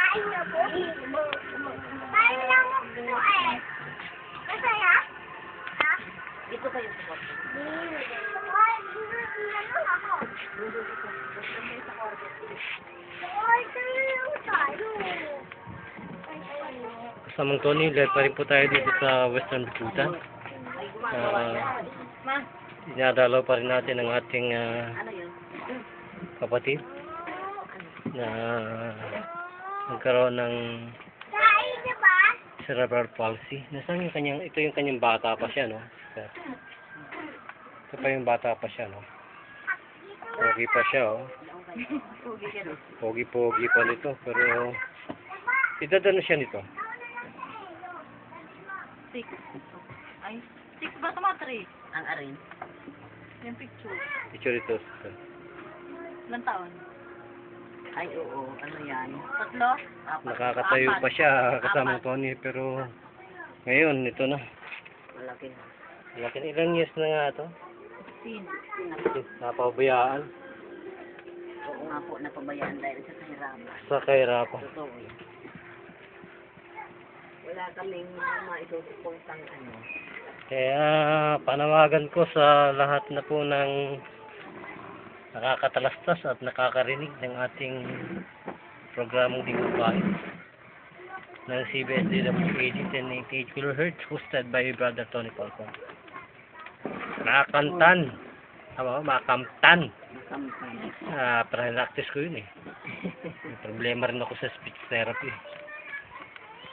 Kain na po. Kain lang mo po eh. Masaya? Ha? Dito kayo sa kwarto. Ay, ano ako? Ay, tayo tayo. Kasamang Tony, live pa rin po tayo dito sa Western Bicutan. Dinadalaw pa rin natin ang ating Ano yun? kapatid na nagkaroon ng Kain na ba? cerebral palsy. Nasaan yung kanyang, ito yung kanyang bata pa siya, no? Ito pa yung bata pa siya, no? Pogi pa siya, oh. Pogi-pogi pa nito, pero edad ano siya nito? 6. Ay, 6 ba tama 3? Ang arin. Yung picture. Picture ito. Ilang taon? Ay, oo. Ano yan? 3? 4? Nakakatayo pa siya kasama Tony, pero ngayon, ito na. Malaki na. Malaki na. Ilang years na nga ito? 16. Napabayaan Oo nga po, napabayaan dahil sa kahirapan. sa kahirapan. Totoo eh. Wala kaming maisusuportang ano. Kaya panawagan ko sa lahat na po ng nakakatalastas at nakakarinig ng ating programang Digubay ng CBS-DWAG 1088 kHz hosted by Brother Tony Falcon. Makakantan. Tama ba? Makamtan. Practice ko yun eh. May problema rin ako sa speech therapy.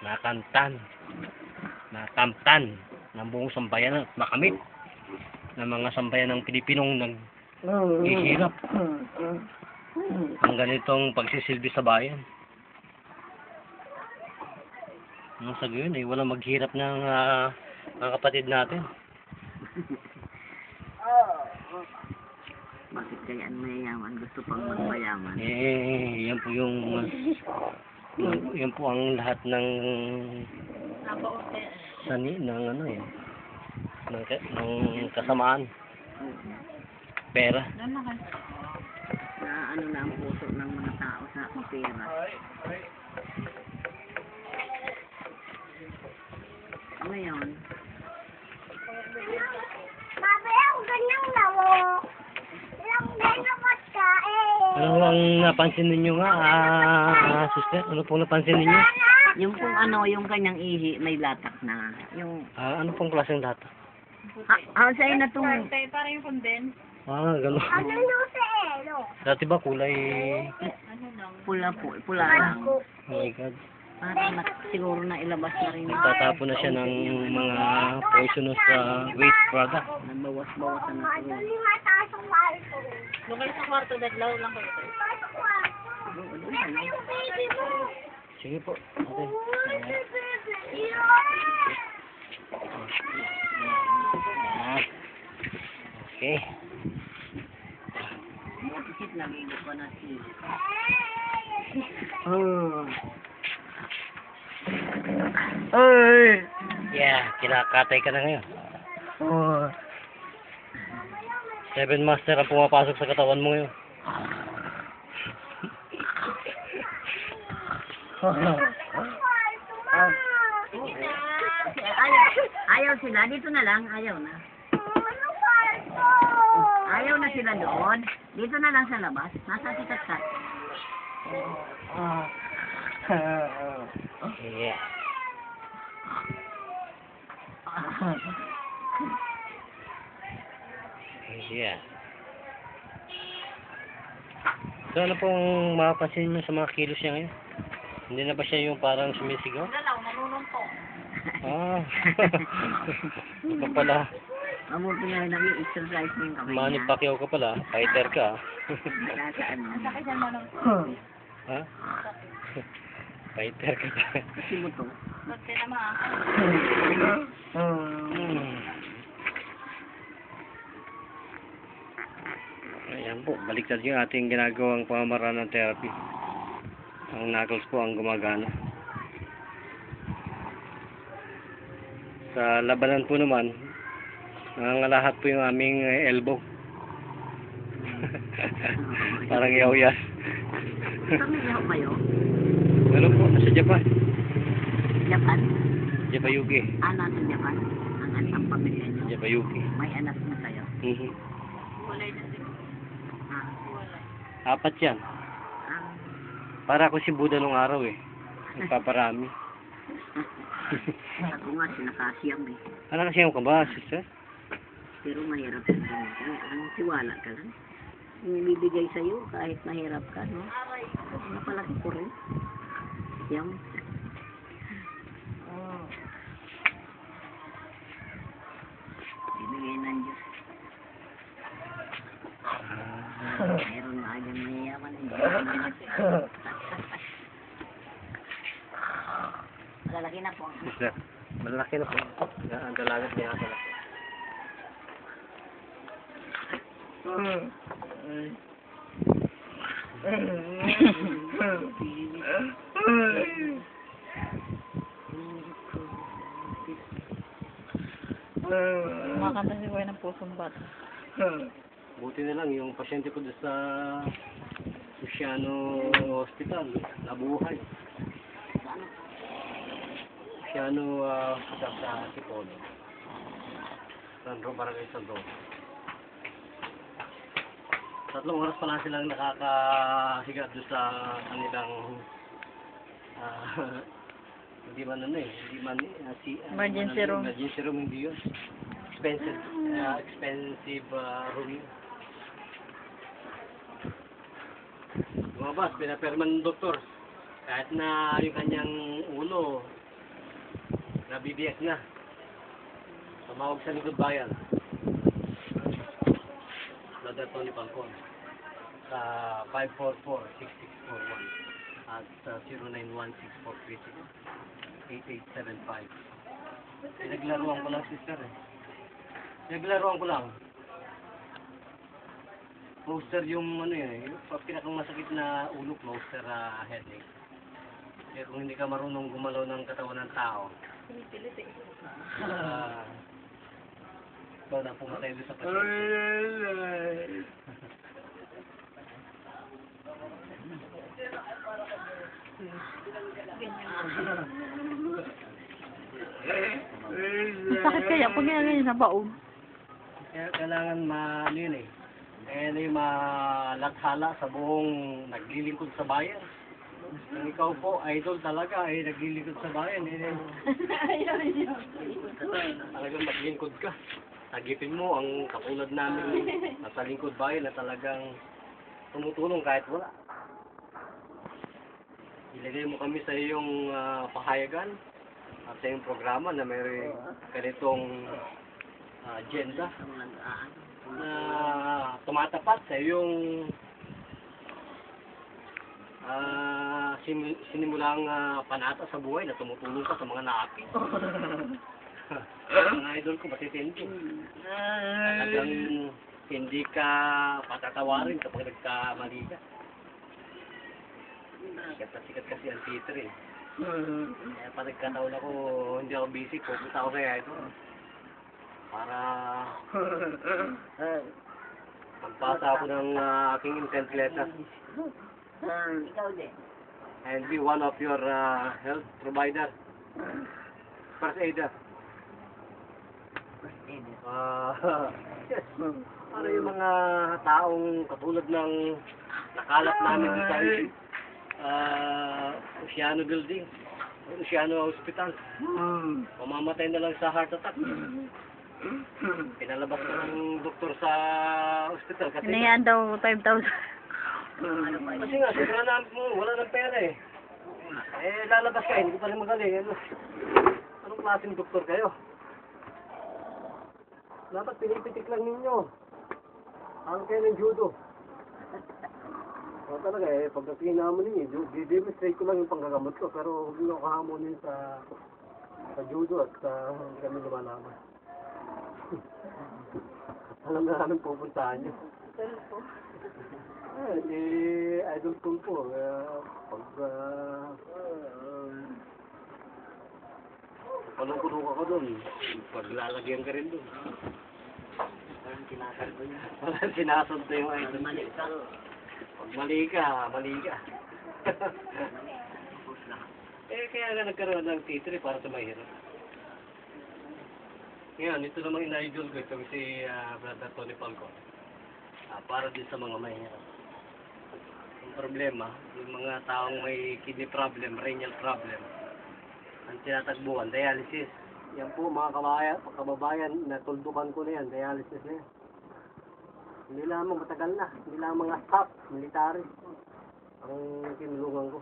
Makantan. Makamtan. Ng buong sambayan at makamit ng mga sambayan ng Pilipinong naghihirap ang ganitong pagsisilbi sa bayan. Ang sa gayon eh, walang maghirap ng mga kapatid natin. Bakit kaya ang mayayaman gusto pang magmayaman? Eh, yan po yung yan po ang lahat ng sani ng ano eh ng kasamaan. Pera. Na ano na ang puso ng mga tao sa pera. Ngayon, Babe, ako ganyang lawo. Ilang ganapat ka eh. Ano ang napansin ninyo nga, sister? Ano pong napansin ninyo? yung kung ano, yung kanyang ihi, may latak na. Yung, Ano pong klaseng data? sa'yo na itong, Gano'n. Ano yung sa elo? Dati ba kulay? pula po, pula lang. Oh my God. Parang siguro na ilabas na rin. Nagtatapon na siya ng mga poisonous waste product. Nagbawas-bawasan na ito. Doon nga taas ang kwarto. Doon kayo sa kwarto, dadlaw lang kayo. Taas ang kwarto. Ito yung baby mo. Sige po. Ate. Okay. Bakit naligo pa na si... Ay! Yeah, kinakatay ka na ngayon. 7 master ang pumapasok sa katawan mo ngayon. Ayaw sila, dito na lang, ayaw na. Ayaw na sila doon. Dito na lang sa labas. Nasa si Tat. Yeah. Yeah. So ano pong mapapansin mo sa mga kilos niya ngayon? Hindi na ba siya yung parang sumisigaw? Wala lang, nanununtok. Ito pala. Mamuti nga nag-i-exercise mo yung kamay niya. Manny Pacquiao ka pala. Fighter ka. Nasa ano. Sakit yan manong. Ha? Fighter ka pa. Kasi mo to. Ba't ka naman Ayan po, baliktad yung ating ginagawang pamamaraan ng therapy. Ang knuckles po ang gumagana. Sa labanan po naman, nangangalahat po yung aming elbow. Parang yaw-yas. Kami yaw kayo? Meron po. Nasa Japan. Japan? Jabayuki. Anak sa Japan? Ang pamilya niyo? Jabayuki. May anak na kayo? Mhm. Ah, 4 yan. ang... Para ako si Buddha nung araw eh. Nagpaparami. Ako nga, sinakasiyam eh. Ano kasi yung ka ba, sister? Pero mahirap sa ganun. Ang tiwala ka lang. Yung bibigay sa'yo, kahit mahirap ka, no? Napalaki ko rin. Yan. Bibigay ng Diyos. Mayroon na agad mayayaman. Malalaki na po. Sister, malaki na po. Ang dalagat niya ako na. Kumakanta si Kuya ng pusong bata. Buti na lang yung pasyente ko doon sa Luciano Hospital, nabuhay. Luciano Hospital sa Tipol. Sandro, Barangay Sandro. 3 oras pa lang silang nakakahiga doon sa kanilang hindi man ano eh, hindi man Emergency room. Emergency room, hindi yun. Expensive room yun. Lumabas, pinaperman ng doktor. Kahit na yung kanyang ulo nabibiyak na. Tumawag sa likod bayan. Brother Tony Falcon sa 544-6641 at 0916-436-8875. Pinaglaruan ko lang, sister eh. Pinaglaruan ko lang. Poster yung ano yun, yung pinakang masakit na ulo, poster headache. Kaya kung hindi ka marunong gumalaw ng katawan ng tao, ikaw na pumatay doon sa pasyente. Sakit kaya pag ganyan sa baon. Kaya kailangan ano yun eh. Kaya na yung malathala sa buong naglilingkod sa bayan. Kung ikaw po, idol talaga, ay naglilingkod sa bayan. Talagang maglingkod ka. Sagipin mo ang katulad namin nasa lingkod bayan na talagang tumutulong kahit wala. Ilagay mo kami sa iyong pahayagan at sa iyong programa na may ganitong agenda na tumatapat sa iyong sinimulang panata sa buhay na tumutulong ka sa mga naapi. Mga idol ko, matitindi. Talagang hindi ka patatawarin kapag nagkamali ka. Sikat kasi ang theater eh. Kaya pa nagkataon ako, hindi ako busy, pupunta ako kaya ito. Para magpasa ako ng aking intent letter. Ikaw din. And be one of your health provider. First aider. Para yung mga taong katulad ng nakalap namin sa Luciano Building, Luciano Hospital. Mamamatay na lang sa heart attack. Pinalabas na ng doktor sa hospital kasi Hinayan daw 5,000. kasi nga, sobrang namin mo, wala ng pera eh. Lalabas ka, hindi ko pa rin magaling. Anong klaseng doktor kayo? Dapat pinipitik lang ninyo. Ano kayo ng judo? O talaga eh, pagdating naman ninyo, di-demonstrate ko lang yung panggagamot ko, pero huwag nyo kahamonin sa judo at kami lumalaman. Alam na namin pupuntahan nyo. Idol ko po. Palungkulong ako doon. Paglalagyan ka rin doon. Walang sinasanto yung idol. Pag mali ka, mali ka. kaya nga nagkaroon ng T3 para sa mahirap. Ngayon, ito namang ina-idol ko, itong si Brother Tony Falco. Para din sa mga mahirap. Ang problema, yung mga taong may kidney problem, renal problem, ang tinatagbuhan, dialysis. Yan po mga kababayan, natuldukan ko na yan, dialysis na yan. Hindi lamang matagal na, hindi lamang mga staff, military. Ang tinulungan ko.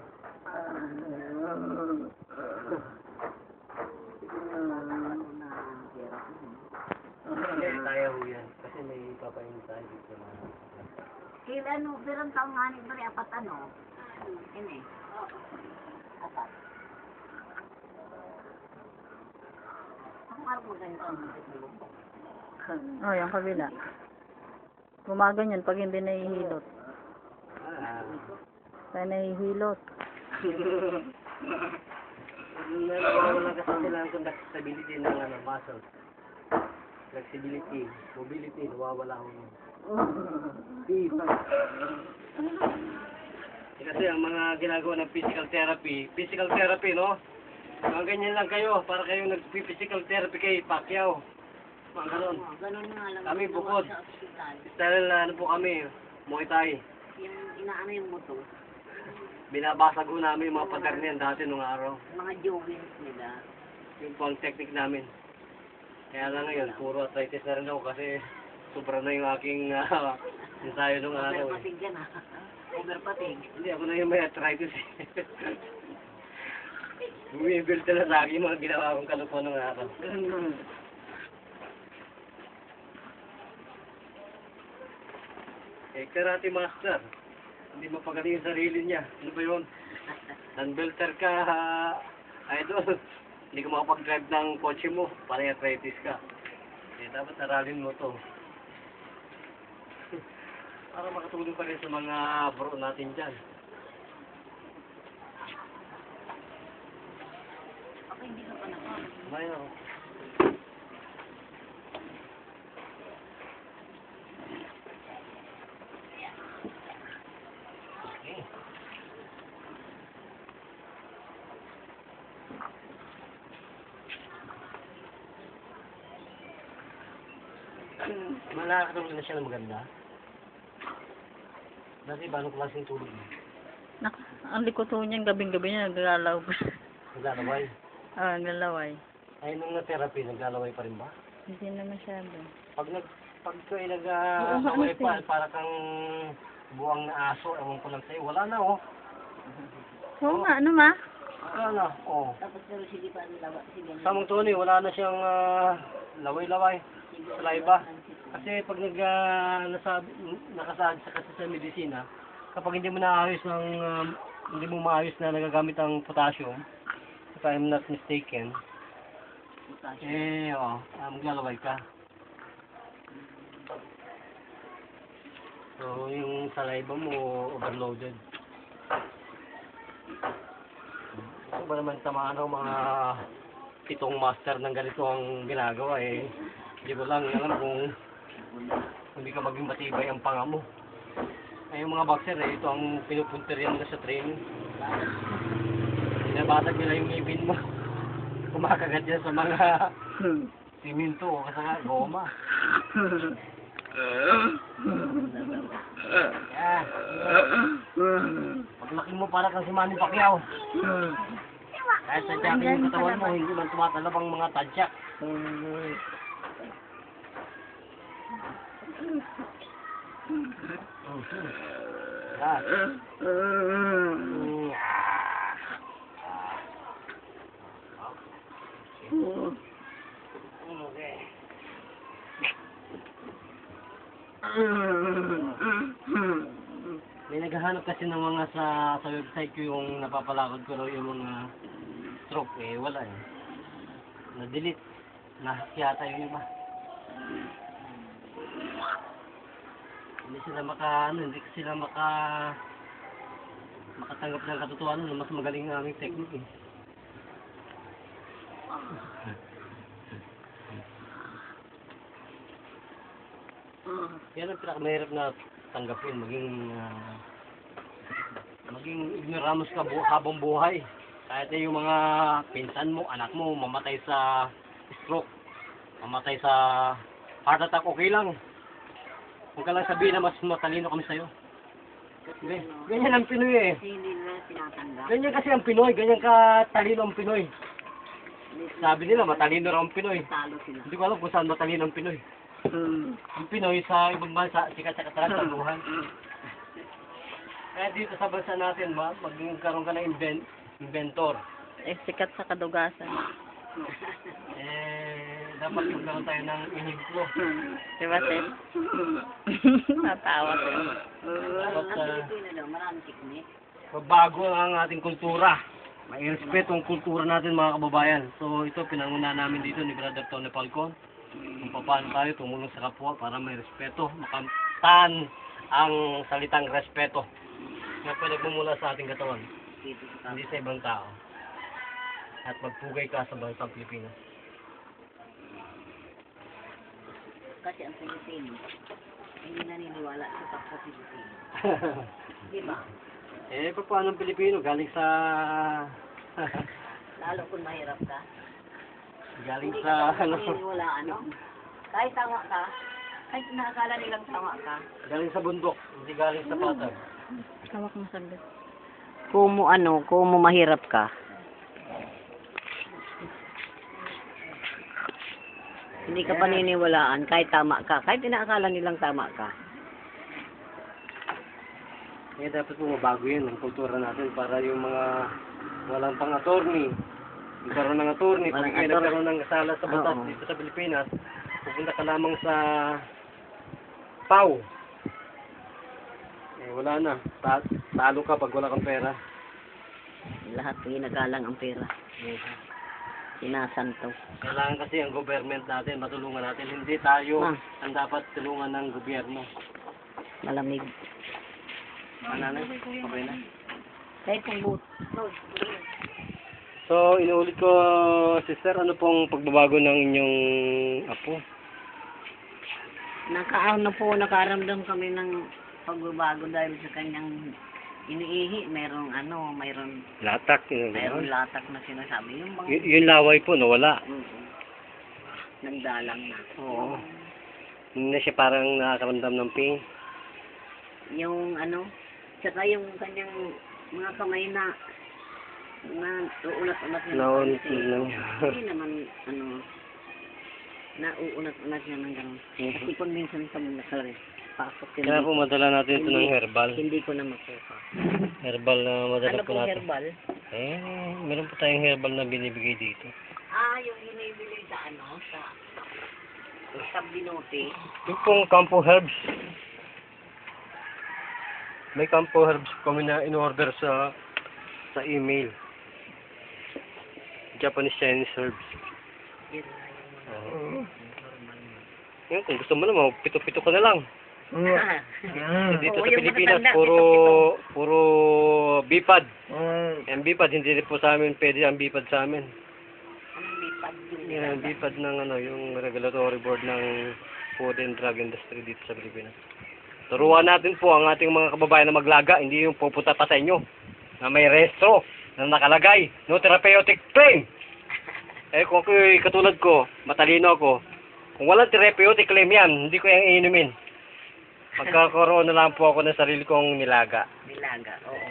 Hindi, tayo ho yan. Kasi may papayin tayo dito na. Kailan no, pero ang taong nga ni Bari, apat ano? Ini. Apat. Ang araw mo ganito ang Oh, yung kabila. Gumaganyan pag hindi nahihilot. Kaya nahihilot. Wala kasi silang stability ng muscles. Flexibility, mobility, nawawala ko nun. Speed. Kasi ang mga ginagawa ng physical therapy, no? Mga ganyan lang kayo, para kayo nag-physical therapy kay Pacquiao. Mga ganon. Ganun nga lang. Kami bukod. Sa ospital. Dahil ano po kami, Muay Thai. Yung inaano yung motor. Binabasag ko namin yung mga pattern yan dati nung araw. Mga joggings nila. Yung po ang technique namin. Kaya lang ngayon, puro arthritis na rin ako kasi sobra na yung aking ensayo nung araw. Overpatig yan ha. Overpatig. Hindi, ako na yung may arthritis eh. Bumibuild na sa akin yung mga ginawa kong kalupo nung araw. Karate master. Hindi mapagaling yung sarili niya. Ano ba yun? Non-belter ka, idol. Hindi ka makapag-drive ng kotse mo. Parang arthritis ka. Dapat aralin mo to. Para makatulong pa rin sa mga bro natin dyan. Ako hindi ka pa nakakita. Mayroon. Malakatulog na siya na maganda. Dati ba anong klaseng tulog mo? Ang likod ho niya, gabing-gabi niya, naglalaway. Naglalaway? Naglalaway. Ay, nung na-therapy, naglalaway pa rin ba? Hindi na masyado. Pag ko ay nag-laway pa, para kang buwang na aso, ewan ko lang sa'yo, wala na oh. Oo nga, ano ma? Wala na, oh. Tapos pero sige pa nila. Sige. Samang Tony, wala na siyang laway-laway. Saliva. Kasi pag nakasad kasi sa medisina, kapag hindi mo naayos ng hindi mo maayos na nagagamit ang potassium, if I'm not mistaken, maglalaway ka. So, yung saliva mo overloaded. Ito ba naman tamaan ng mga 7 master ng ganito ang ginagawa eh. Hindi ko lang alam kung hindi ka maging matibay ang panga mo. Ay, yung mga boxer eh, ito ang pinupuntir yan nila sa training. Binabatag nila yung ngipin mo. Kumakagat yan sa mga siminto o kasaka goma. Yan. Paglaki mo para kang si Manny Pacquiao. Kahit tadyakin yung katawan mo, hindi man tumatalab ang mga tadyak. May naghahanap kasi ng mga sa website ko yung napapalakad ko raw yung mga stroke eh, wala eh. Na-delete. Na-hack yata yung iba. Hindi sila makatanggap ng katotohanan na mas magaling ang aming technique eh. Yan ang pinakamahirap na tanggapin, maging ignoramus ka habang buhay. Kahit yung mga pinsan mo, anak mo, mamatay sa stroke, mamatay sa heart attack, okay lang. Huwag ka lang sabihin na mas matalino kami sa'yo. Ganyan ang Pinoy eh. Kasi hindi nila tinatanggap. Ganyan kasi ang Pinoy, ganyan ka talino ang Pinoy. Sabi nila, matalino raw ang Pinoy. Talo sila. Hindi ko alam kung saan matalino ang Pinoy. Ang Pinoy sa ibang bansa, sikat sa katarang Kaya dito sa bansa natin, magkaroon ka ng inventor. Eh, sikat sa kadugasan. Dapat magkaroon tayo ng inhiblo. Diba, Ted? Natawa ko. Dapat Ang Pilipino daw, maraming teknik. bago ang ating kultura. May respeto ang kultura natin mga kababayan. So ito pinanguna namin dito ni Brother Tony Falcon. Kung paano tayo tumulong sa kapwa para may respeto. Makamtan ang salitang respeto na pinagmumula sa ating katawan. Dito sa Hindi sa ibang tao. At magpugay ka sa bansang Pilipinas. Kasi ang Pilipino, hindi naniniwala sa kapwa Pilipino. Di ba? Paano ang Pilipino? Galing sa... Lalo kung mahirap ka. galing Hindi sa... ka naniniwala, ano? Kahit tama ka, kahit nakakala nilang tama ka. galing sa bundok. Hindi galing sa patag. Hawak mo saglit. Kung mo mahirap ka, hindi ka paniniwalaan kahit tama ka. Kahit inaakala nilang tama ka. Kaya dapat po mabago yan ang kultura natin para yung mga walang pang-attorney, nagkaroon ng attorney, pag Walang kayo attorney. nagkaroon ng kasala sa batas Oo. dito sa Pilipinas, pupunta ka lamang sa PAW. Wala na. Talo ka pag wala kang pera. Lahat ginagalang ang pera. Sinasanto. Kailangan kasi ang government natin, matulungan natin. Hindi tayo Ah. ang dapat tulungan ng gobyerno. Malamig. Ano na? Okay na? Kahit kung boot. So, inuulit ko, sister, ano pong pagbabago ng inyong apo? Nakaramdam kami ng pagbabago dahil sa kanyang iniihi. Mayroong Latak. mayroong latak na sinasabi. Yung mga Yung laway po, nawala. nagdalang na. Oo. Hindi na siya parang nakakaramdam ng pain. Yung tsaka yung kanyang mga kamay na uunat-unat niya. Naunat Kasi lang. Hindi naman, nauunat-unat niya ng gano'n. Kasi kung minsan sa mga kalari, pasok Kaya po madala natin ito ng herbal. Hindi ko na makuha. Herbal na madala Ano po pong natin. herbal? Meron po tayong herbal na binibigay dito. Yung hinibili sa sa Binote. Yung pong Campo Herbs. May Campo Herbs kami na in-order sa email. Japanese Chinese Herbs. Yun na yung Yan, kung gusto mo na, pito-pito ka na lang. Dito Oo, sa yung Pilipinas, matatanda, puro bipad. Ang bipad, hindi rin po sa amin, pwede ang bipad sa amin. Anong lipad yung Yan, bipad ng yung regulatory board ng food and drug industry dito sa Pilipinas. Turuan natin po ang ating mga kababayan na maglaga, hindi yung pupunta pa sa inyo na may restro na nakalagay, no therapeutic claim. Kung katulad ko, matalino ako, kung walang therapeutic claim yan, hindi ko yung iinumin. Pagkakaroon na lang po ako ng sarili kong nilaga. Nilaga, oo.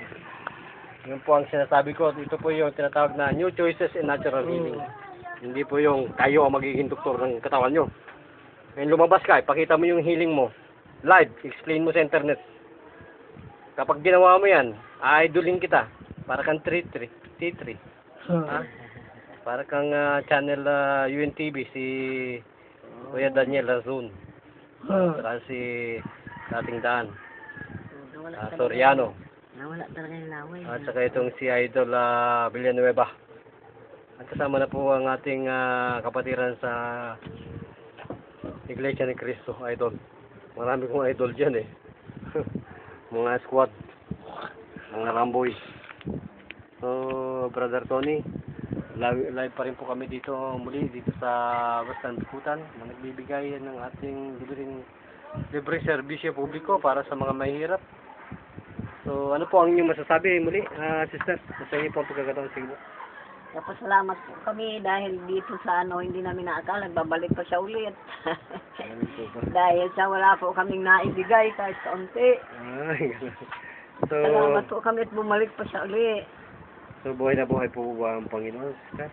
Yun po ang sinasabi ko. Ito po yung tinatawag na new choices in natural healing. Hindi po yung kayo ang magiging doktor ng katawan nyo. Ngayon lumabas ka, ipakita mo yung healing mo. Live, explain mo sa internet. Kapag ginawa mo yan, idolin kita. Para kang T3. Ha? Para kang channel UNTV, si Kuya Daniel Razon. Saka si dating daan. Soriano. Nawala talaga yung laway. At saka itong si Idol Villanueva. At kasama na po ang ating kapatiran sa Iglesia ni Cristo, Idol. Marami kong idol dyan eh. Mga squad. Mga ramboy. So, Brother Tony, live pa rin po kami dito muli dito sa Western Bikutan na nagbibigay ng ating libre serbisyo publiko para sa mga mahihirap. So, So, ano po ang inyong masasabi muli, sister? Sa inyo po ang pagkakataon. Sige po. Napasalamat po kami dahil dito sa hindi namin naakala, babalik pa siya ulit. Ano po ba? Dahil sa wala po kaming naibigay kahit kaunti. Ay, ganun. So, Salamat po kami at bumalik pa siya ulit. so buhay na buhay po ba ang Panginoon, sister?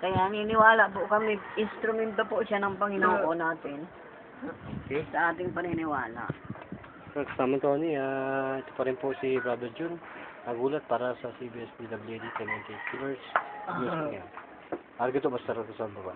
Kaya niniwala po kami, instrumento po siya ng Panginoon natin Okay. sa ating paniniwala. So, kasama Tony, ito pa rin po si Brother Jun. Nagulat para sa CBS PWD 1098 Killers. News ngayon. Argo to basta sa baba.